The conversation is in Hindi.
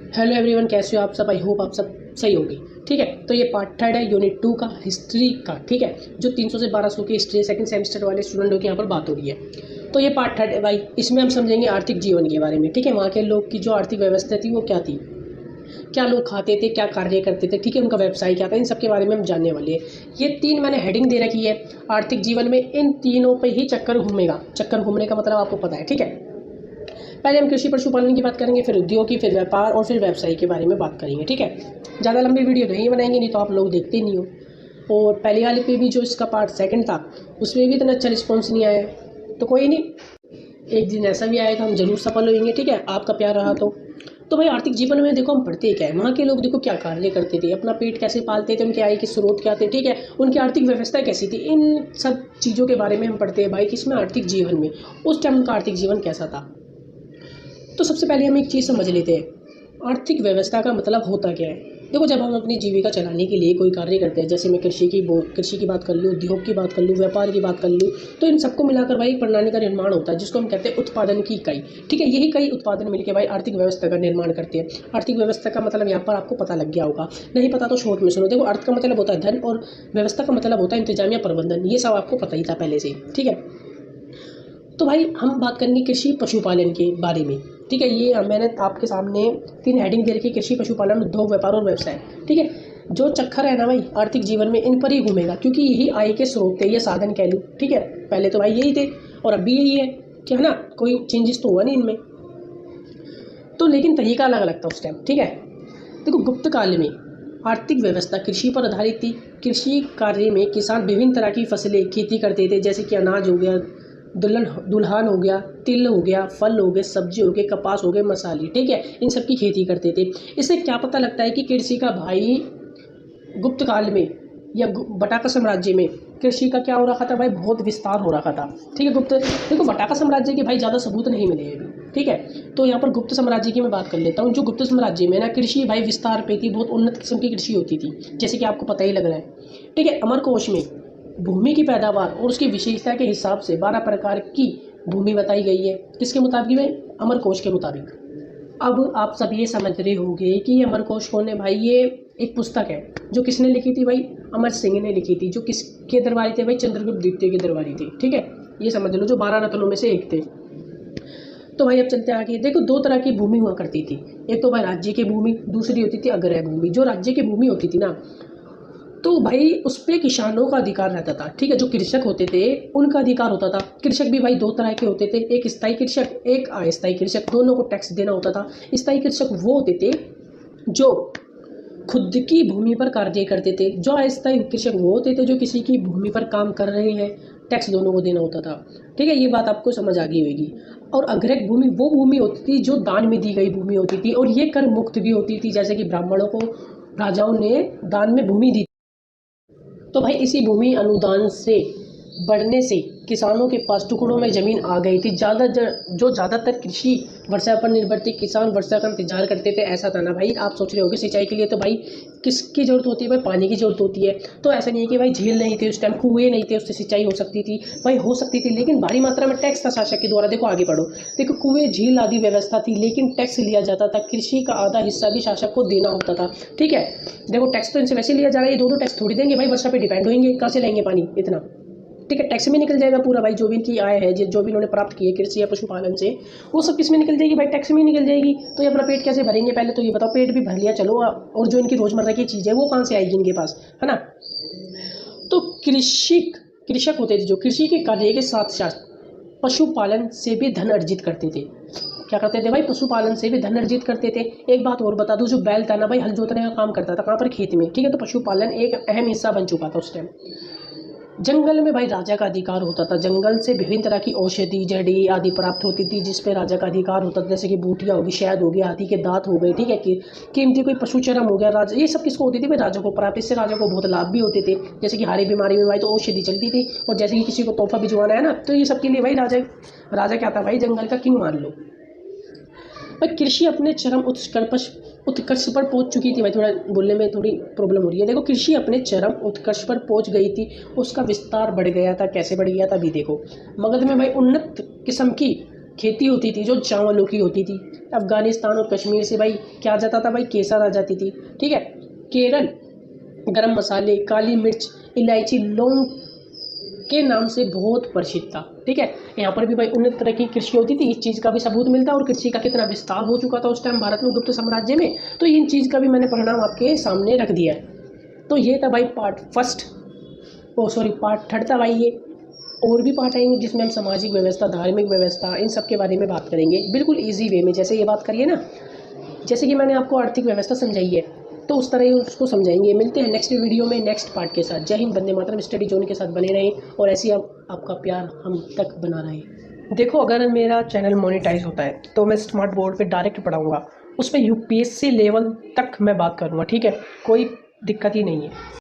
हेलो एवरीवन, कैसे हो आप सब। आई होप आप सब सही होंगे। ठीक है, तो ये पार्ट थर्ड है यूनिट 2 का हिस्ट्री का। ठीक है, जो 300 से 1200 की हिस्ट्री सेकंड सेमेस्टर वाले स्टूडेंटों की यहाँ पर बात हो रही है। तो ये पार्ट थर्ड है भाई, इसमें हम समझेंगे आर्थिक जीवन के बारे में। ठीक है, वहाँ के लोग की जो आर्थिक व्यवस्था थी वो क्या थी, क्या लोग खाते थे, क्या कार्य करते थे, ठीक है, उनका व्यवसाय क्या था, इन सब के बारे में हम जानने वाले हैं। ये 3 मैंने हेडिंग दे रखी है आर्थिक जीवन में, इन तीनों पे ही चक्कर घूमेगा। चक्कर घूमने का मतलब आपको पता है। ठीक है, पहले हम कृषि पशुपालन की बात करेंगे, फिर उद्योग की, फिर व्यापार और फिर व्यवसाय के बारे में बात करेंगे। ठीक है, ज़्यादा लंबी वीडियो नहीं बनाएंगे, नहीं तो आप लोग देखते नहीं हो। और पहले वाले पे भी जो इसका पार्ट सेकंड था उसमें भी इतना अच्छा रिस्पॉन्स नहीं आया, तो कोई नहीं, एक दिन ऐसा भी आएगा हम जरूर सफल होंगे। ठीक है, आपका प्यार रहा तो भाई आर्थिक जीवन में देखो हम पढ़ते क्या है, वहाँ के लोग देखो क्या कार्य करते थे, अपना पेट कैसे पालते थे, उनके आय के स्रोत क्या थे, ठीक है, उनकी आर्थिक व्यवस्था कैसी थी, इन सब चीज़ों के बारे में हम पढ़ते हैं भाई किसमें, आर्थिक जीवन में। उस टाइम उनका आर्थिक जीवन कैसा था। तो सबसे पहले हम एक चीज़ समझ लेते हैं, आर्थिक व्यवस्था का मतलब होता क्या है। देखो, जब हम अपनी जीविका चलाने के लिए कोई कार्य करते हैं, जैसे मैं कृषि की बात कर लूँ, उद्योग की बात कर लूँ, व्यापार की बात कर लूँ, तो इन सबको मिलाकर भाई एक प्रणाली का निर्माण होता है जिसको हम कहते हैं उत्पादन की इकाई। ठीक है, यही कई उत्पादन मिलकर भाई आर्थिक व्यवस्था का निर्माण करते हैं। आर्थिक व्यवस्था का मतलब यहाँ पर आपको पता लग गया होगा, नहीं पता तो शॉर्ट में सुनो। देखो, अर्थ का मतलब होता है धन और व्यवस्था का मतलब होता है इंतजाम या प्रबंधन। ये सब आपको पता ही था पहले से। ठीक है, तो भाई हम बात करेंगे कृषि पशुपालन के बारे में। ठीक है, ये मैंने आपके सामने 3 हेडिंग दे रखी, कृषि पशुपालन, उद्योग, व्यापार और व्यवसाय। ठीक है, जो चक्कर है ना भाई आर्थिक जीवन में, इन पर ही घूमेगा, क्योंकि यही आय के स्रोत थे, ये साधन कह लूँ। ठीक है, पहले तो भाई यही थे और अब भी यही है, क्या है ना, कोई चेंजेस तो हुआ नहीं इनमें। तो लेकिन तरीका अलग अलग था उस टाइम। ठीक है, देखो गुप्त काल में आर्थिक व्यवस्था कृषि पर आधारित थी। कृषि कार्य में किसान विभिन्न तरह की फसलें खेती करते थे, जैसे कि अनाज हो गया, दुल्हन हो गया, तिल हो गया, फल हो गए, सब्जी हो गए, कपास हो गए, मसाले। ठीक है, इन सब की खेती करते थे। इससे क्या पता लगता है कि कृषि का भाई गुप्त काल में या बटाका साम्राज्य में कृषि का क्या हो रखा था भाई, बहुत विस्तार हो रखा था। ठीक है, देखो बटाका साम्राज्य के भाई ज़्यादा सबूत नहीं मिले अभी। ठीक है, तो यहाँ पर गुप्त साम्राज्य की मैं बात कर लेता हूँ। जो गुप्त साम्राज्य में ना कृषि भाई विस्तार पे थी, बहुत उन्नत किस्म की कृषि होती थी, जैसे कि आपको पता ही लग रहा है। ठीक है, अमरकोश में भूमि की पैदावार और उसकी विशेषता के हिसाब से 12 प्रकार की भूमि बताई गई है। किसके मुताबिक भाई, अमरकोश के मुताबिक। अब आप सब ये समझ रहे होंगे कि ये अमरकोश कौन है भाई, ये एक पुस्तक है जो किसने लिखी थी भाई, अमर सिंह ने लिखी थी, जो किसके दरबारी थे भाई, चंद्रगुप्त द्वितीय के दरबारी थे। ठीक है, ये समझ लो, जो 12 रत्नों में से एक थे। तो भाई अब चलते आगे। देखो, 2 तरह की भूमि हुआ करती थी, एक तो भाई राज्य की भूमि, दूसरी होती थी अग्रय भूमि। जो राज्य की भूमि होती थी ना, तो भाई उस पर किसानों का अधिकार रहता था। ठीक है, जो कृषक होते थे उनका अधिकार होता था। कृषक भी भाई 2 तरह के होते थे, एक स्थायी कृषक, एक अस्थायी कृषक, दोनों को टैक्स देना होता था। स्थायी कृषक वो होते थे जो खुद की भूमि पर कार्य करते थे, जो अस्थायी कृषक वो होते थे जो किसी की भूमि पर काम कर रहे हैं, टैक्स दोनों को देना होता था। ठीक है, ये बात आपको समझ आ गई होगी। और अग्रक भूमि वो भूमि होती थी जो दान में दी गई भूमि होती थी, और ये कर मुक्त भी होती थी, जैसे कि ब्राह्मणों को राजाओं ने दान में भूमि दी। तो भाई इसी भूमि अनुदान से बढ़ने से किसानों के पास टुकड़ों में ज़मीन आ गई थी। जो ज़्यादातर कृषि वर्षा पर निर्भर थे, किसान वर्षा का इंतजार करते थे। ऐसा था ना भाई, आप सोच रहे होगे सिंचाई के लिए तो भाई किसकी ज़रूरत होती है भाई, पानी की ज़रूरत होती है। तो ऐसा नहीं है कि भाई झील नहीं थे उस टाइम, कुएँ नहीं थे, उससे सिंचाई हो सकती थी भाई, हो सकती थी, लेकिन भारी मात्रा में टैक्स था शासक के द्वारा। देखो आगे बढ़ो, देखो कुएँ झील आदि व्यवस्था थी, लेकिन टैक्स लिया जाता था। कृषि का आधा हिस्सा भी शासक को देना होता था। ठीक है, देखो टैक्स तो इनसे वैसे लिया जा रहा है, ये 2 टैक्स थोड़ी देंगे भाई, वर्षा पे डिपेंड होंगे, कहाँ से लेंगे पानी इतना। ठीक है, टैक्स में निकल जाएगा पूरा भाई, जो भी इनकी आय है, जो भी इन्होंने प्राप्त की है कृषि या पशुपालन से, वो सब किस में निकल जाएगी भाई, टैक्स में निकल जाएगी। तो ये अपना पेट कैसे भरेंगे, पहले तो ये बताओ, पेट भी भर लिया चलो, और जो इनकी रोजमर्रा की चीज़ है वो कहाँ से आएगी इनके पास, है ना। तो कृषक होते थे जो कृषि के कार्य के साथ साथ पशुपालन से भी धन अर्जित करते थे। क्या करते थे भाई, पशुपालन से भी धन अर्जित करते थे। एक बात और बता दूं, जो बैल था ना भाई, हल जोतने का काम करता था, कहाँ पर, खेत में। ठीक है, तो पशुपालन एक अहम हिस्सा बन चुका था उस टाइम। जंगल में भाई राजा का अधिकार होता था। जंगल से विभिन्न तरह की औषधि, जड़ी आदि प्राप्त होती थी, जिस पे राजा का अधिकार होता था, जैसे कि बूटियाँ होगी, शहद हो गया, हाथी के दांत हो गए। ठीक है, कि कीमती कोई पशु चर्म हो गया, राजा, ये सब किसको होती थी भाई, राजा को प्राप्त। इससे राजा को बहुत लाभ भी होते थे, जैसे कि हारी बीमारी में भाई तो औषधि चलती थी, और जैसे कि किसी को तोहफा भिजवाना है ना, तो ये सब के लिए भाई राजा क्या था भाई, जंगल का किंग मान लो भाई। कृषि अपने चरम उत्कर्ष पर पहुंच चुकी थी भाई, थोड़ा बोलने में थोड़ी प्रॉब्लम हो रही है। देखो, कृषि अपने चरम उत्कर्ष पर पहुंच गई थी, उसका विस्तार बढ़ गया था। कैसे बढ़ गया था अभी देखो, मगध में भाई उन्नत किस्म की खेती होती थी जो चावलों की होती थी। अफ़गानिस्तान और कश्मीर से भाई क्या आ जाता था भाई, केसर आ जाती थी। ठीक है। केरल गरम मसाले, काली मिर्च, इलायची, लौंग के नाम से बहुत प्रसिद्ध था। ठीक है। यहाँ पर भी भाई उन्नत तरह की कृषि होती थी, इस चीज़ का भी सबूत मिलता है और कृषि का कितना विस्तार हो चुका था उस टाइम भारत में गुप्त साम्राज्य में, तो इन चीज़ का भी मैंने परिणाम आपके सामने रख दिया है। तो ये था भाई पार्ट फर्स्ट, पार्ट थर्ड था भाई ये। और भी पार्ट आएंगे जिसमें हम सामाजिक व्यवस्था, धार्मिक व्यवस्था, इन सब के बारे में बात करेंगे बिल्कुल ईजी वे में। जैसे ये बात करिए ना, जैसे कि मैंने आपको आर्थिक व्यवस्था समझाई है, तो उस तरह ही उसको समझाएंगे। मिलते हैं नेक्स्ट वीडियो में नेक्स्ट पार्ट के साथ। जय हिंद, वंदे मातरम। स्टडी जोन के साथ बने रहें और ऐसी आपका प्यार हम तक बना रहे। देखो, अगर मेरा चैनल मोनेटाइज होता है तो मैं स्मार्ट बोर्ड पे डायरेक्ट पढ़ाऊँगा, उस पर यूपीएससी लेवल तक मैं बात करूँगा। ठीक है, कोई दिक्कत ही नहीं है।